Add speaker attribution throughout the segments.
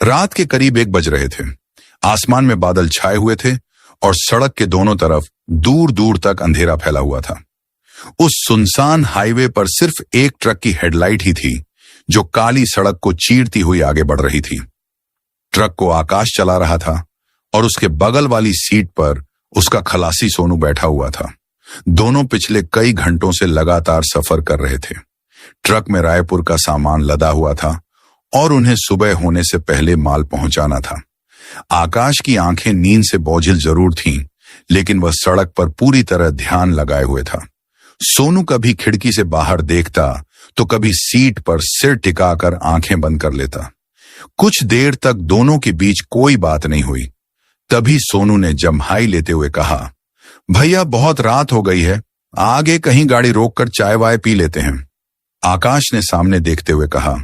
Speaker 1: रात के करीब 1 बज रहे थे। आसमान में बादल छाए हुए थे और सड़क के दोनों तरफ दूर दूर तक अंधेरा फैला हुआ था। उस सुनसान हाईवे पर सिर्फ एक ट्रक की हेडलाइट ही थी जो काली सड़क को चीरती हुई आगे बढ़ रही थी। ट्रक को आकाश चला रहा था और उसके बगल वाली सीट पर उसका खलासी सोनू बैठा हुआ था। दोनों पिछले कई घंटों से लगातार सफर कर रहे थे। ट्रक में रायपुर का सामान लदा हुआ था और उन्हें सुबह होने से पहले माल पहुंचाना था। आकाश की आंखें नींद से बोझिल जरूर थीं, लेकिन वह सड़क पर पूरी तरह ध्यान लगाए हुए था। सोनू कभी खिड़की से बाहर देखता तो कभी सीट पर सिर टिकाकर आंखें बंद कर लेता। कुछ देर तक दोनों के बीच कोई बात नहीं हुई। तभी सोनू ने जम्हाई लेते हुए कहा, भैया बहुत रात हो गई है, आगे कहीं गाड़ी रोककर चाय वाय पी लेते हैं। आकाश ने सामने देखते हुए कहा,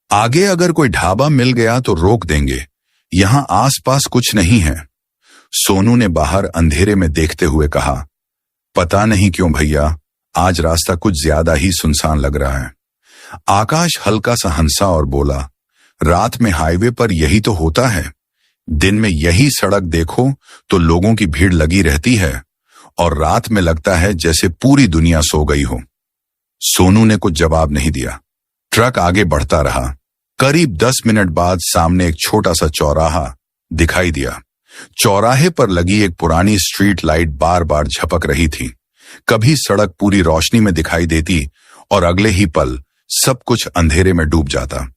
Speaker 1: आगे अगर कोई ढाबा मिल गया तो रोक देंगे, यहां आसपास कुछ नहीं है। सोनू ने बाहर अंधेरे में देखते हुए कहा, पता नहीं क्यों भैया, आज रास्ता कुछ ज्यादा ही सुनसान लग रहा है। आकाश हल्का सा हंसा और बोला, रात में हाईवे पर यही तो होता है। दिन में यही सड़क देखो तो लोगों की भीड़ लगी रहती है और रात में लगता है जैसे पूरी दुनिया सो गई हो। सोनू ने कुछ जवाब नहीं दिया। ट्रक आगे बढ़ता रहा। करीब 10 मिनट बाद सामने एक छोटा सा चौराहा दिखाई दिया। चौराहे पर लगी एक पुरानी स्ट्रीट लाइट बार बार झपक रही थी। कभी सड़क पूरी रोशनी में दिखाई देती और अगले ही पल सब कुछ अंधेरे में डूब जाता।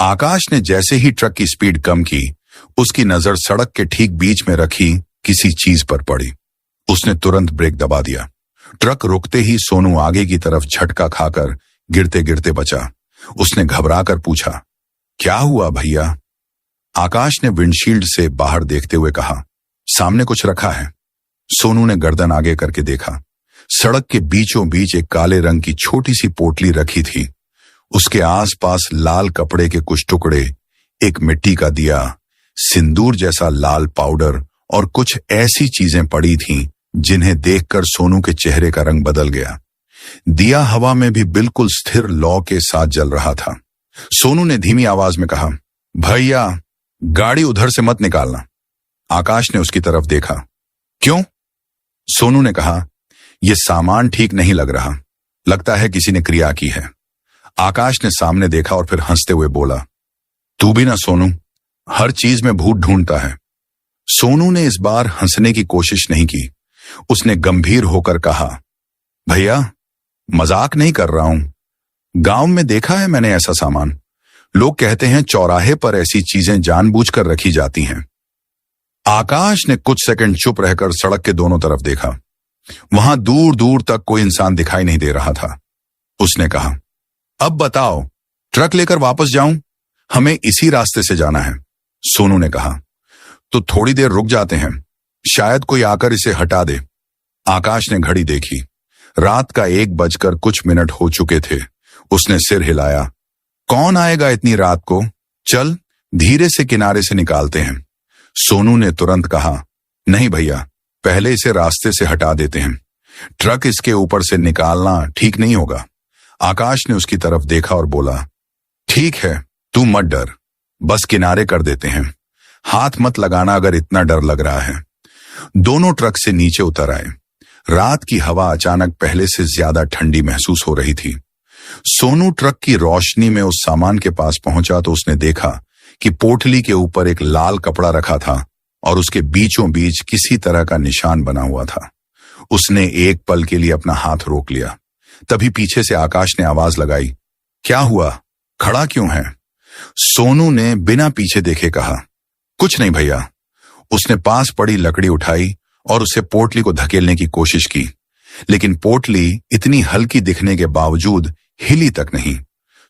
Speaker 1: आकाश ने जैसे ही ट्रक की स्पीड कम की, उसकी नजर सड़क के ठीक बीच में रखी किसी चीज पर पड़ी। उसने तुरंत ब्रेक दबा दिया। ट्रक रुकते ही सोनू आगे की तरफ झटका खाकर गिरते गिरते बचा। उसने घबराकर पूछा, क्या हुआ भैया? आकाश ने विंडशील्ड से बाहर देखते हुए कहा, सामने कुछ रखा है। सोनू ने गर्दन आगे करके देखा। सड़क के बीचों बीच एक काले रंग की छोटी सी पोटली रखी थी। उसके आसपास लाल कपड़े के कुछ टुकड़े, एक मिट्टी का दिया, सिंदूर जैसा लाल पाउडर और कुछ ऐसी चीजें पड़ी थीं जिन्हें देखकर सोनू के चेहरे का रंग बदल गया। दिया हवा में भी बिल्कुल स्थिर लौ के साथ जल रहा था। सोनू ने धीमी आवाज में कहा, भैया गाड़ी उधर से मत निकालना। आकाश ने उसकी तरफ देखा। क्यों? सोनू ने कहा, यह सामान ठीक नहीं लग रहा, लगता है किसी ने क्रिया की है। आकाश ने सामने देखा और फिर हंसते हुए बोला, तू भी ना सोनू, हर चीज में भूत ढूंढता है। सोनू ने इस बार हंसने की कोशिश नहीं की। उसने गंभीर होकर कहा, भैया मजाक नहीं कर रहा हूं, गांव में देखा है मैंने ऐसा सामान। लोग कहते हैं चौराहे पर ऐसी चीजें जानबूझकर रखी जाती हैं। आकाश ने कुछ सेकंड चुप रहकर सड़क के दोनों तरफ देखा। वहां दूर दूर तक कोई इंसान दिखाई नहीं दे रहा था। उसने कहा, अब बताओ, ट्रक लेकर वापस जाऊं? हमें इसी रास्ते से जाना है। सोनू ने कहा, तो थोड़ी देर रुक जाते हैं, शायद कोई आकर इसे हटा दे। आकाश ने घड़ी देखी। रात का 1:कुछ हो चुके थे। उसने सिर हिलाया, कौन आएगा इतनी रात को? चल धीरे से किनारे से निकालते हैं। सोनू ने तुरंत कहा, नहीं भैया, पहले इसे रास्ते से हटा देते हैं। ट्रक इसके ऊपर से निकालना ठीक नहीं होगा। आकाश ने उसकी तरफ देखा और बोला, ठीक है, तू मत डर, बस किनारे कर देते हैं। हाथ मत लगाना अगर इतना डर लग रहा है। दोनों ट्रक से नीचे उतर आए। रात की हवा अचानक पहले से ज्यादा ठंडी महसूस हो रही थी। सोनू ट्रक की रोशनी में उस सामान के पास पहुंचा तो उसने देखा कि पोटली के ऊपर एक लाल कपड़ा रखा था और उसके बीचों बीच किसी तरह का निशान बना हुआ था। उसने एक पल के लिए अपना हाथ रोक लिया। तभी पीछे से आकाश ने आवाज लगाई, क्या हुआ, खड़ा क्यों है? सोनू ने बिना पीछे देखे कहा, कुछ नहीं भैया। उसने पास पड़ी लकड़ी उठाई और उसे पोटली को धकेलने की कोशिश की, लेकिन पोटली इतनी हल्की दिखने के बावजूद हिली तक नहीं।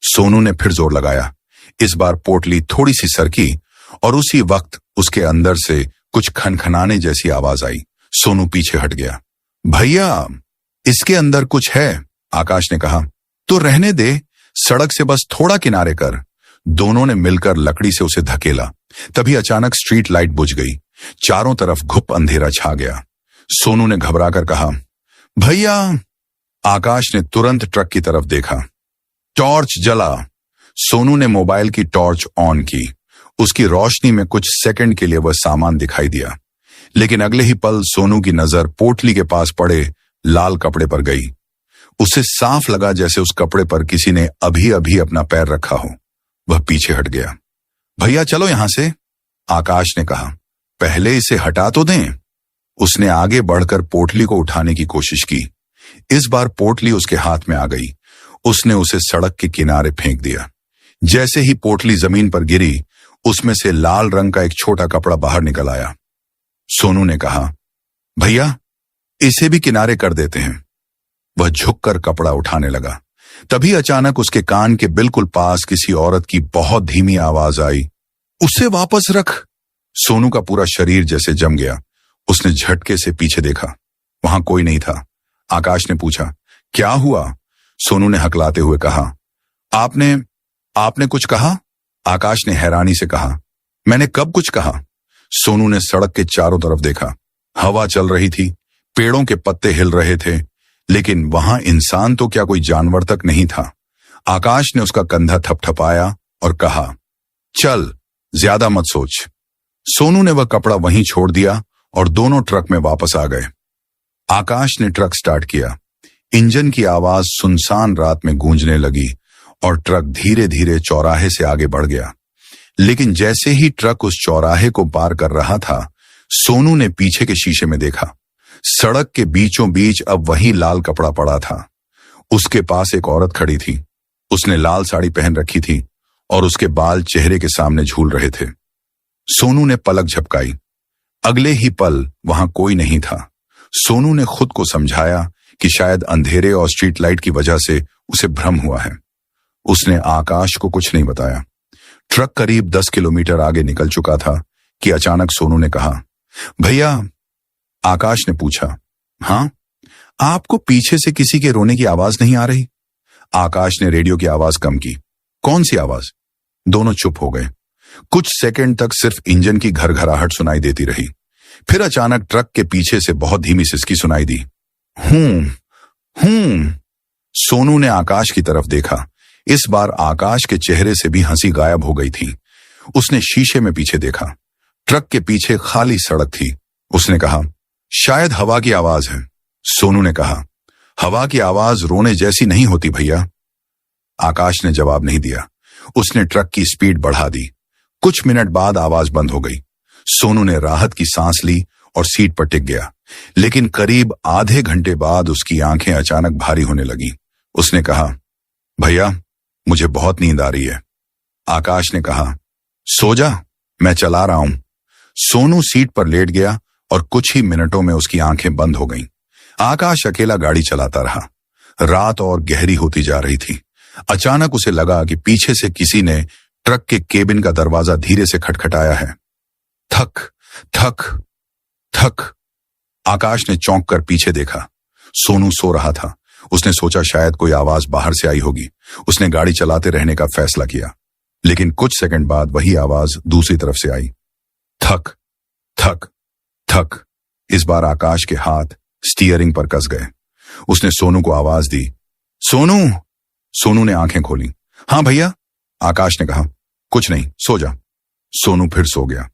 Speaker 1: सोनू ने फिर जोर लगाया। इस बार पोटली थोड़ी सी सरकी और उसी वक्त उसके अंदर से कुछ खनखनाने जैसी आवाज आई। सोनू पीछे हट गया। भैया इसके अंदर कुछ है, आकाश ने कहा। तो रहने दे, सड़क से बस थोड़ा किनारे कर। दोनों ने मिलकर लकड़ी से उसे धकेला। तभी अचानक स्ट्रीट लाइट बुझ गई। चारों तरफ घुप अंधेरा छा गया। सोनू ने घबराकर कहा, भैया। आकाश ने तुरंत ट्रक की तरफ देखा। टॉर्च जला। सोनू ने मोबाइल की टॉर्च ऑन की। उसकी रोशनी में कुछ सेकंड के लिए वह सामान दिखाई दिया, लेकिन अगले ही पल सोनू की नजर पोटली के पास पड़े लाल कपड़े पर गई। उसे साफ लगा जैसे उस कपड़े पर किसी ने अभी अभी अपना पैर रखा हो। वह पीछे हट गया। भैया चलो यहां से, आकाश ने कहा। पहले इसे हटा तो दें। उसने आगे बढ़कर पोटली को उठाने की कोशिश की। इस बार पोटली उसके हाथ में आ गई। उसने उसे सड़क के किनारे फेंक दिया। जैसे ही पोटली जमीन पर गिरी, उसमें से लाल रंग का एक छोटा कपड़ा बाहर निकल आया। सोनू ने कहा, भैया इसे भी किनारे कर देते हैं। वह झुककर कपड़ा उठाने लगा। तभी अचानक उसके कान के बिल्कुल पास किसी औरत की बहुत धीमी आवाज आई, उसे वापस रख। सोनू का पूरा शरीर जैसे जम गया। उसने झटके से पीछे देखा। वहां कोई नहीं था। आकाश ने पूछा, क्या हुआ? सोनू ने हकलाते हुए कहा, आपने कुछ कहा? आकाश ने हैरानी से कहा, मैंने कब कुछ कहा? सोनू ने सड़क के चारों तरफ देखा। हवा चल रही थी, पेड़ों के पत्ते हिल रहे थे, लेकिन वहां इंसान तो क्या कोई जानवर तक नहीं था। आकाश ने उसका कंधा थपथपाया और कहा, चल ज्यादा मत सोच। सोनू ने वह कपड़ा वहीं छोड़ दिया और दोनों ट्रक में वापस आ गए। आकाश ने ट्रक स्टार्ट किया। इंजन की आवाज सुनसान रात में गूंजने लगी और ट्रक धीरे धीरे चौराहे से आगे बढ़ गया। लेकिन जैसे ही ट्रक उस चौराहे को पार कर रहा था, सोनू ने पीछे के शीशे में देखा। सड़क के बीचों बीच अब वही लाल कपड़ा पड़ा था। उसके पास एक औरत खड़ी थी। उसने लाल साड़ी पहन रखी थी और उसके बाल चेहरे के सामने झूल रहे थे। सोनू ने पलक झपकाई। अगले ही पल वहां कोई नहीं था। सोनू ने खुद को समझाया कि शायद अंधेरे और स्ट्रीट लाइट की वजह से उसे भ्रम हुआ है। उसने आकाश को कुछ नहीं बताया। ट्रक करीब 10 किलोमीटर आगे निकल चुका था कि अचानक सोनू ने कहा, भैया। आकाश ने पूछा, हाँ? आपको पीछे से किसी के रोने की आवाज नहीं आ रही? आकाश ने रेडियो की आवाज कम की। कौन सी आवाज? दोनों चुप हो गए। कुछ सेकंड तक सिर्फ इंजन की घरघराहट सुनाई देती रही। फिर अचानक ट्रक के पीछे से बहुत धीमी सिसकी सुनाई दी। हूं। सोनू ने आकाश की तरफ देखा। इस बार आकाश के चेहरे से भी हंसी गायब हो गई थी। उसने शीशे में पीछे देखा। ट्रक के पीछे खाली सड़क थी। उसने कहा, शायद हवा की आवाज है। सोनू ने कहा, हवा की आवाज रोने जैसी नहीं होती भैया। आकाश ने जवाब नहीं दिया। उसने ट्रक की स्पीड बढ़ा दी। कुछ मिनट बाद आवाज बंद हो गई। सोनू ने राहत की सांस ली और सीट पर टिक गया। लेकिन करीब आधे घंटे बाद उसकी आंखें अचानक भारी होने लगी। उसने कहा, भैया मुझे बहुत नींद आ रही है। आकाश ने कहा, सो जा, मैं चला रहा हूं। सोनू सीट पर लेट गया और कुछ ही मिनटों में उसकी आंखें बंद हो गईं। आकाश अकेला गाड़ी चलाता रहा। रात और गहरी होती जा रही थी। अचानक उसे लगा कि पीछे से किसी ने ट्रक के केबिन का दरवाजा धीरे से खटखटाया है। थक थक थक। आकाश ने चौंक कर पीछे देखा। सोनू सो रहा था। उसने सोचा शायद कोई आवाज बाहर से आई होगी। उसने गाड़ी चलाते रहने का फैसला किया। लेकिन कुछ सेकंड बाद वही आवाज दूसरी तरफ से आई। थक थक थक। इस बार आकाश के हाथ स्टीयरिंग पर कस गए। उसने सोनू को आवाज दी, सोनू। सोनू ने आंखें खोली। हाँ भैया, आकाश ने कहा। कुछ नहीं, सो जा। सोनू फिर सो गया।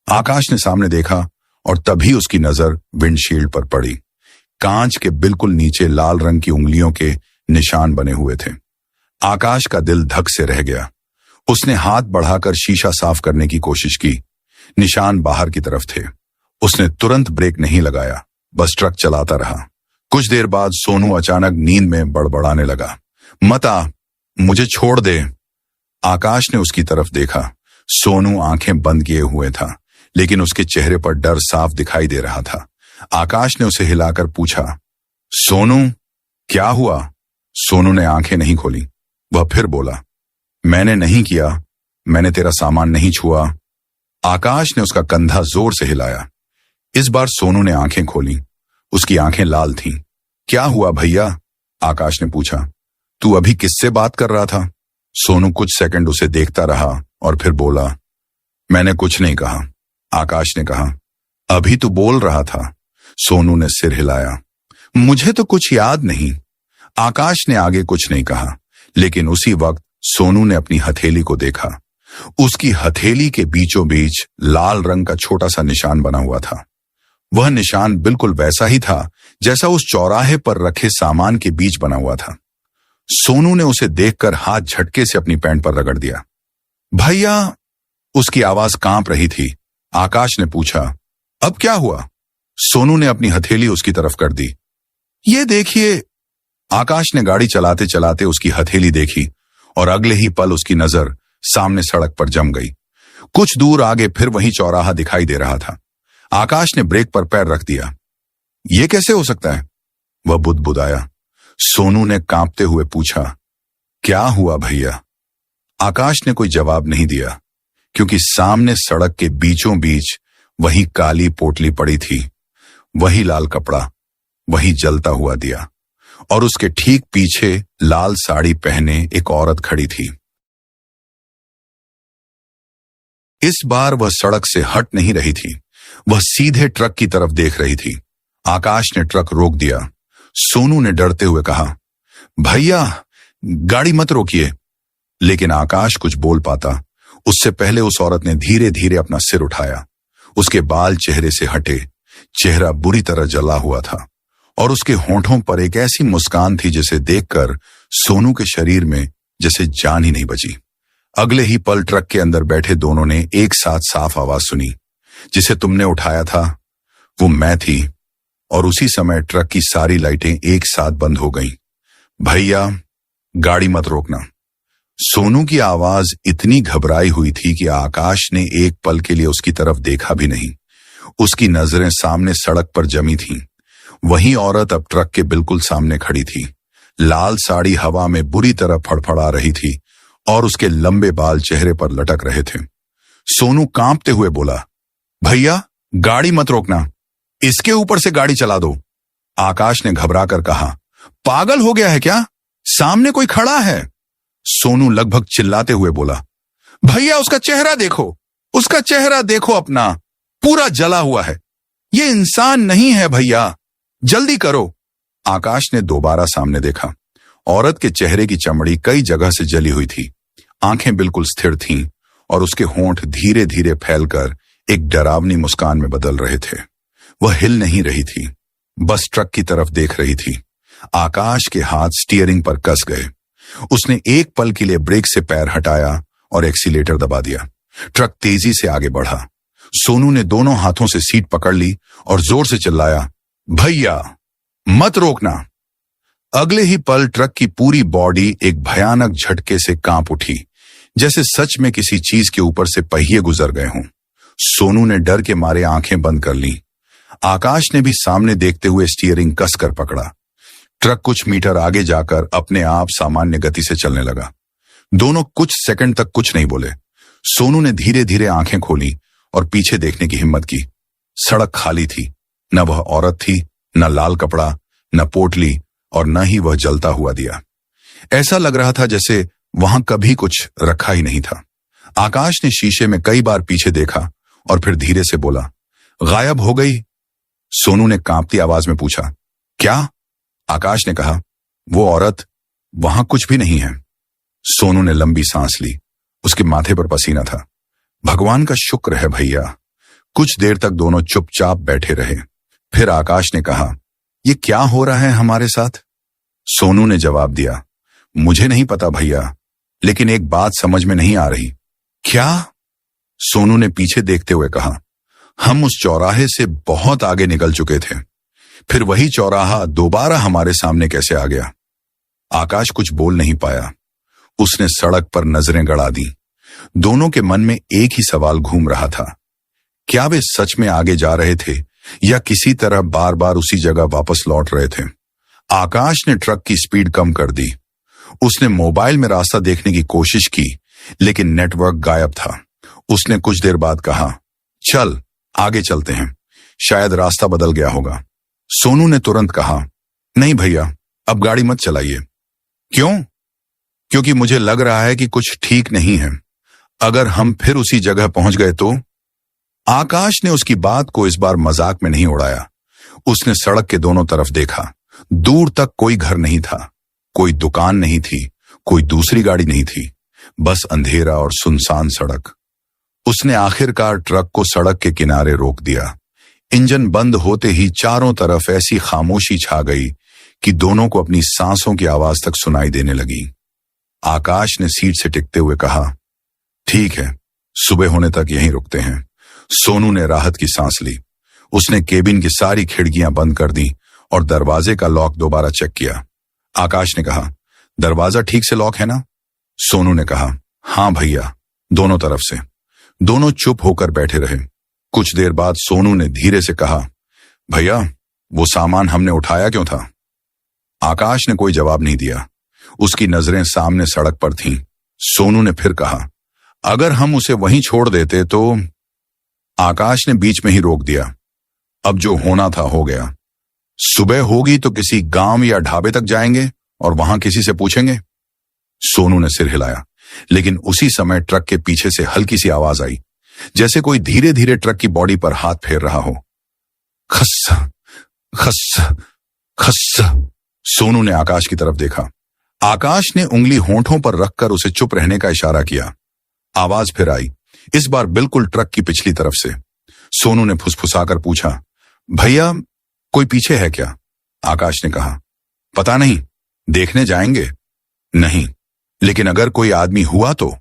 Speaker 1: आकाश ने सामने देखा और तभी उसकी नजर विंडशील्ड पर पड़ी। कांच के बिल्कुल नीचे लाल रंग की उंगलियों के निशान बने हुए थे। आकाश का दिल धक से रह गया। उसने हाथ बढ़ाकर शीशा साफ करने की कोशिश की। निशान बाहर की तरफ थे। उसने तुरंत ब्रेक नहीं लगाया, बस ट्रक चलाता रहा। कुछ देर बाद सोनू अचानक नींद में बड़बड़ाने लगा, मत आ, मुझे छोड़ दे। आकाश ने उसकी तरफ देखा। सोनू आंखें बंद किए हुए था, लेकिन उसके चेहरे पर डर साफ दिखाई दे रहा था। आकाश ने उसे हिलाकर पूछा, सोनू क्या हुआ? सोनू ने आंखें नहीं खोली। वह फिर बोला, मैंने नहीं किया, मैंने तेरा सामान नहीं छुआ। आकाश ने उसका कंधा जोर से हिलाया। इस बार सोनू ने आंखें खोली। उसकी आंखें लाल थीं। क्या हुआ भैया? आकाश ने पूछा। तू अभी किससे बात कर रहा था? सोनू कुछ सेकंड उसे देखता रहा और फिर बोला, मैंने कुछ नहीं कहा। आकाश ने कहा, अभी तू बोल रहा था। सोनू ने सिर हिलाया। मुझे तो कुछ याद नहीं। आकाश ने आगे कुछ नहीं कहा, लेकिन उसी वक्त सोनू ने अपनी हथेली को देखा। उसकी हथेली के बीचों बीच लाल रंग का छोटा सा निशान बना हुआ था। वह निशान बिल्कुल वैसा ही था जैसा उस चौराहे पर रखे सामान के बीच बना हुआ था। सोनू ने उसे देखकर हाथ झटके से अपनी पैंट पर रगड़ दिया। भैया, उसकी आवाज कांप रही थी। आकाश ने पूछा, अब क्या हुआ? सोनू ने अपनी हथेली उसकी तरफ कर दी। ये देखिए। आकाश ने गाड़ी चलाते चलाते उसकी हथेली देखी और अगले ही पल उसकी नजर सामने सड़क पर जम गई। कुछ दूर आगे फिर वही चौराहा दिखाई दे रहा था। आकाश ने ब्रेक पर पैर रख दिया। यह कैसे हो सकता है? वह बुदबुदाया। सोनू ने कांपते हुए पूछा, क्या हुआ भैया? आकाश ने कोई जवाब नहीं दिया, क्योंकि सामने सड़क के बीचों बीच वही काली पोटली पड़ी थी, वही लाल कपड़ा, वही जलता हुआ दिया, और उसके ठीक पीछे लाल साड़ी पहने एक औरत खड़ी थी। इस बार वह सड़क से हट नहीं रही थी, वह सीधे ट्रक की तरफ देख रही थी। आकाश ने ट्रक रोक दिया। सोनू ने डरते हुए कहा, भैया, गाड़ी मत रोकिए। लेकिन आकाश कुछ बोल पाता उससे पहले उस औरत ने धीरे धीरे अपना सिर उठाया। उसके बाल चेहरे से हटे, चेहरा बुरी तरह जला हुआ था और उसके होंठों पर एक ऐसी मुस्कान थी जिसे देखकर सोनू के शरीर में जैसे जान ही नहीं बची। अगले ही पल ट्रक के अंदर बैठे दोनों ने एक साथ साफ आवाज सुनी, जिसे तुमने उठाया था वो मैं थी। और उसी समय ट्रक की सारी लाइटें एक साथ बंद हो गईं। भैया, गाड़ी मत रोकना। सोनू की आवाज इतनी घबराई हुई थी कि आकाश ने एक पल के लिए उसकी तरफ देखा भी नहीं। उसकी नजरें सामने सड़क पर जमी थीं। वही औरत अब ट्रक के बिल्कुल सामने खड़ी थी। लाल साड़ी हवा में बुरी तरह फड़फड़ा रही थी और उसके लंबे बाल चेहरे पर लटक रहे थे। सोनू कांपते हुए बोला, भैया, गाड़ी मत रोकना, इसके ऊपर से गाड़ी चला दो। आकाश ने घबराकर कहा, पागल हो गया है क्या? सामने कोई खड़ा है। सोनू लगभग चिल्लाते हुए बोला, भैया, उसका चेहरा देखो, उसका चेहरा देखो अपना, पूरा जला हुआ है। ये इंसान नहीं है भैया, जल्दी करो। आकाश ने दोबारा सामने देखा। औरत के चेहरे की चमड़ी कई जगह से जली हुई थी, आंखें बिल्कुल स्थिर थीं और उसके होंठ धीरे धीरे फैलकर एक डरावनी मुस्कान में बदल रहे थे। वह हिल नहीं रही थी, बस ट्रक की तरफ देख रही थी। आकाश के हाथ स्टीयरिंग पर कस गए। उसने एक पल के लिए ब्रेक से पैर हटाया और एक्सीलेटर दबा दिया। ट्रक तेजी से आगे बढ़ा। सोनू ने दोनों हाथों से सीट पकड़ ली और जोर से चिल्लाया, भैया, मत रोकना। अगले ही पल ट्रक की पूरी बॉडी एक भयानक झटके से कांप उठी, जैसे सच में किसी चीज के ऊपर से पहिए गुजर गए हों। सोनू ने डर के मारे आंखें बंद कर लीं। आकाश ने भी सामने देखते हुए स्टीयरिंग कसकर पकड़ा। ट्रक कुछ मीटर आगे जाकर अपने आप सामान्य गति से चलने लगा। दोनों कुछ सेकंड तक कुछ नहीं बोले। सोनू ने धीरे धीरे आंखें खोली और पीछे देखने की हिम्मत की। सड़क खाली थी। न वह औरत थी, न लाल कपड़ा, न पोटली, और न ही वह जलता हुआ दिया। ऐसा लग रहा था जैसे वहां कभी कुछ रखा ही नहीं था। आकाश ने शीशे में कई बार पीछे देखा और फिर धीरे से बोला, गायब हो गई। सोनू ने कांपती आवाज में पूछा, क्या? आकाश ने कहा, वो औरत, वहां कुछ भी नहीं है। सोनू ने लंबी सांस ली। उसके माथे पर पसीना था। भगवान का शुक्र है भैया। कुछ देर तक दोनों चुपचाप बैठे रहे। फिर आकाश ने कहा, ये क्या हो रहा है हमारे साथ? सोनू ने जवाब दिया, मुझे नहीं पता भैया, लेकिन एक बात समझ में नहीं आ रही। क्या? सोनू ने पीछे देखते हुए कहा, हम उस चौराहे से बहुत आगे निकल चुके थे, फिर वही चौराहा दोबारा हमारे सामने कैसे आ गया? आकाश कुछ बोल नहीं पाया। उसने सड़क पर नजरें गड़ा दी। दोनों के मन में एक ही सवाल घूम रहा था, क्या वे सच में आगे जा रहे थे या किसी तरह बार बार उसी जगह वापस लौट रहे थे? आकाश ने ट्रक की स्पीड कम कर दी। उसने मोबाइल में रास्ता देखने की कोशिश की, लेकिन नेटवर्क गायब था। उसने कुछ देर बाद कहा, चल आगे चलते हैं, शायद रास्ता बदल गया होगा। सोनू ने तुरंत कहा, नहीं भैया, अब गाड़ी मत चलाइए। क्यों? क्योंकि मुझे लग रहा है कि कुछ ठीक नहीं है। अगर हम फिर उसी जगह पहुंच गए तो? आकाश ने उसकी बात को इस बार मजाक में नहीं उड़ाया। उसने सड़क के दोनों तरफ देखा। दूर तक कोई घर नहीं था, कोई दुकान नहीं थी, कोई दूसरी गाड़ी नहीं थी। बस अंधेरा और सुनसान सड़क। उसने आखिरकार ट्रक को सड़क के किनारे रोक दिया। इंजन बंद होते ही चारों तरफ ऐसी खामोशी छा गई कि दोनों को अपनी सांसों की आवाज तक सुनाई देने लगी। आकाश ने सीट से टिकते हुए कहा, ठीक है, सुबह होने तक यहीं रुकते हैं। सोनू ने राहत की सांस ली। उसने केबिन की सारी खिड़कियां बंद कर दी और दरवाजे का लॉक दोबारा चेक किया। आकाश ने कहा, दरवाजा ठीक से लॉक है ना? सोनू ने कहा, हाँ भैया, दोनों तरफ से। दोनों चुप होकर बैठे रहे। कुछ देर बाद सोनू ने धीरे से कहा, भैया, वो सामान हमने उठाया क्यों था? आकाश ने कोई जवाब नहीं दिया। उसकी नजरें सामने सड़क पर थीं। सोनू ने फिर कहा, अगर हम उसे वहीं छोड़ देते तो? आकाश ने बीच में ही रोक दिया। अब जो होना था हो गया। सुबह होगी तो किसी गांव या ढाबे तक जाएंगे और वहां किसी से पूछेंगे। सोनू ने सिर हिलाया, लेकिन उसी समय ट्रक के पीछे से हल्की सी आवाज आई, जैसे कोई धीरे धीरे ट्रक की बॉडी पर हाथ फेर रहा हो। खस खस खस। सोनू ने आकाश की तरफ देखा। आकाश ने उंगली होंठों पर रखकर उसे चुप रहने का इशारा किया। आवाज फिर आई, इस बार बिल्कुल ट्रक की पिछली तरफ से। सोनू ने फुसफुसाकर पूछा, भैया, कोई पीछे है क्या? आकाश ने कहा, पता नहीं, देखने जाएंगे। नहीं, लेकिन अगर कोई आदमी हुआ तो?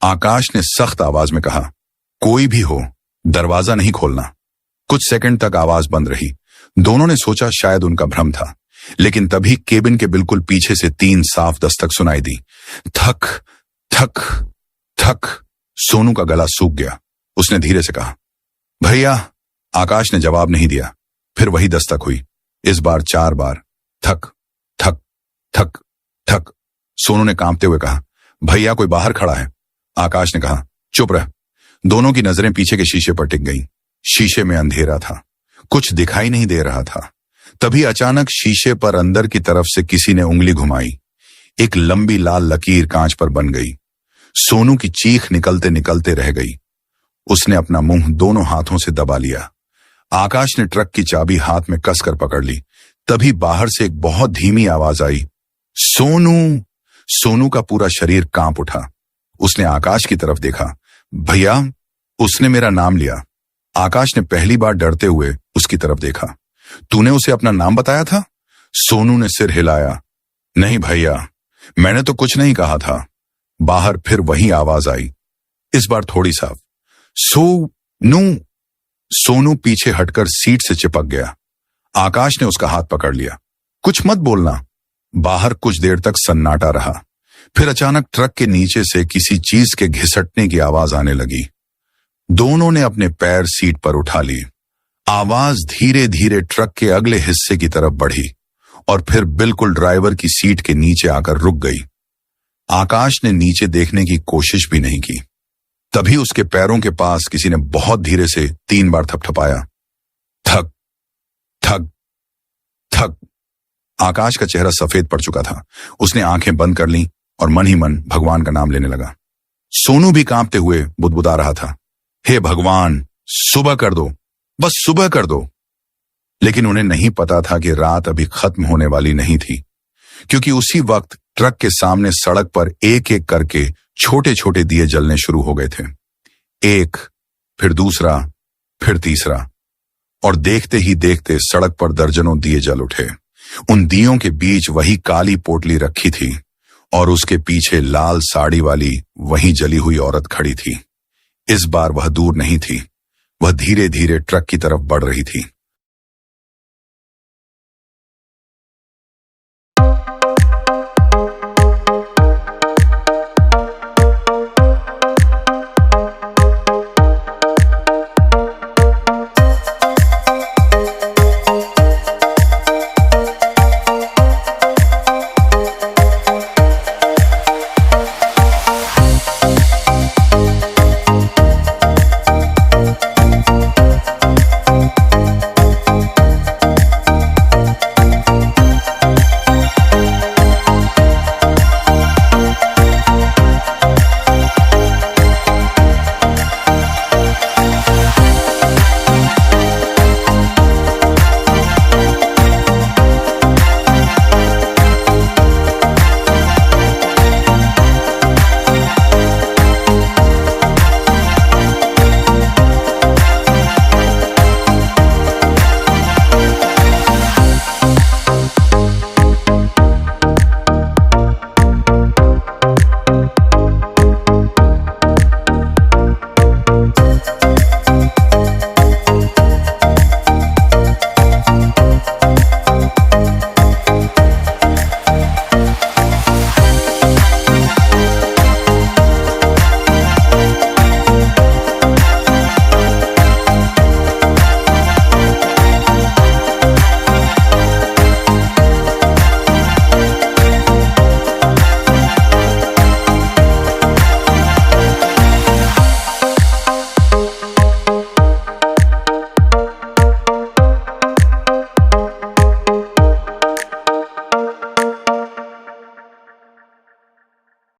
Speaker 1: आकाश ने सख्त आवाज में कहा, कोई भी हो, दरवाजा नहीं खोलना। कुछ सेकंड तक आवाज बंद रही। दोनों ने सोचा शायद उनका भ्रम था, लेकिन तभी केबिन के बिल्कुल पीछे से 3 साफ दस्तक सुनाई दी। थक थक थक। सोनू का गला सूख गया। उसने धीरे से कहा, भैया। आकाश ने जवाब नहीं दिया। फिर वही दस्तक हुई, इस बार 4 बार। थक थक थक थक। सोनू ने कांपते हुए कहा, भैया, कोई बाहर खड़ा है। आकाश ने कहा, चुप रह। दोनों की नजरें पीछे के शीशे पर टिक गईं। शीशे में अंधेरा था, कुछ दिखाई नहीं दे रहा था। तभी अचानक शीशे पर अंदर की तरफ से किसी ने उंगली घुमाई। एक लंबी लाल लकीर कांच पर बन गई। सोनू की चीख निकलते निकलते रह गई। उसने अपना मुंह दोनों हाथों से दबा लिया। आकाश ने ट्रक की चाबी हाथ में कसकर पकड़ ली। तभी बाहर से एक बहुत धीमी आवाज आई, सोनू। सोनू का पूरा शरीर कांप उठा। उसने आकाश की तरफ देखा। भैया, उसने मेरा नाम लिया। आकाश ने पहली बार डरते हुए उसकी तरफ देखा। तूने उसे अपना नाम बताया था? सोनू ने सिर हिलाया। नहीं भैया, मैंने तो कुछ नहीं कहा था। बाहर फिर वही आवाज आई, इस बार थोड़ी साफ, सोनू। सोनू पीछे हटकर सीट से चिपक गया। आकाश ने उसका हाथ पकड़ लिया। कुछ मत बोलना। बाहर कुछ देर तक सन्नाटा रहा। फिर अचानक ट्रक के नीचे से किसी चीज के घिसटने की आवाज आने लगी। दोनों ने अपने पैर सीट पर उठा लिए। आवाज धीरे धीरे ट्रक के अगले हिस्से की तरफ बढ़ी और फिर बिल्कुल ड्राइवर की सीट के नीचे आकर रुक गई। आकाश ने नीचे देखने की कोशिश भी नहीं की। तभी उसके पैरों के पास किसी ने बहुत धीरे से 3 बार थपथपाया। थक थक थक। आकाश का चेहरा सफेद पड़ चुका था। उसने आंखें बंद कर लीं और मन ही मन भगवान का नाम लेने लगा। सोनू भी कांपते हुए बुदबुदा रहा था, हे भगवान, सुबह कर दो, बस सुबह कर दो। लेकिन उन्हें नहीं पता था कि रात अभी खत्म होने वाली नहीं थी, क्योंकि उसी वक्त ट्रक के सामने सड़क पर एक एक करके छोटे छोटे दिए जलने शुरू हो गए थे। एक, फिर दूसरा, फिर तीसरा, और देखते ही देखते सड़क पर दर्जनों दिए जल उठे। उन दियों के बीच वही काली पोटली रखी थी और उसके पीछे लाल साड़ी वाली वही जली हुई औरत खड़ी थी। इस बार वह दूर नहीं थी, वह धीरे धीरे ट्रक की तरफ बढ़ रही थी।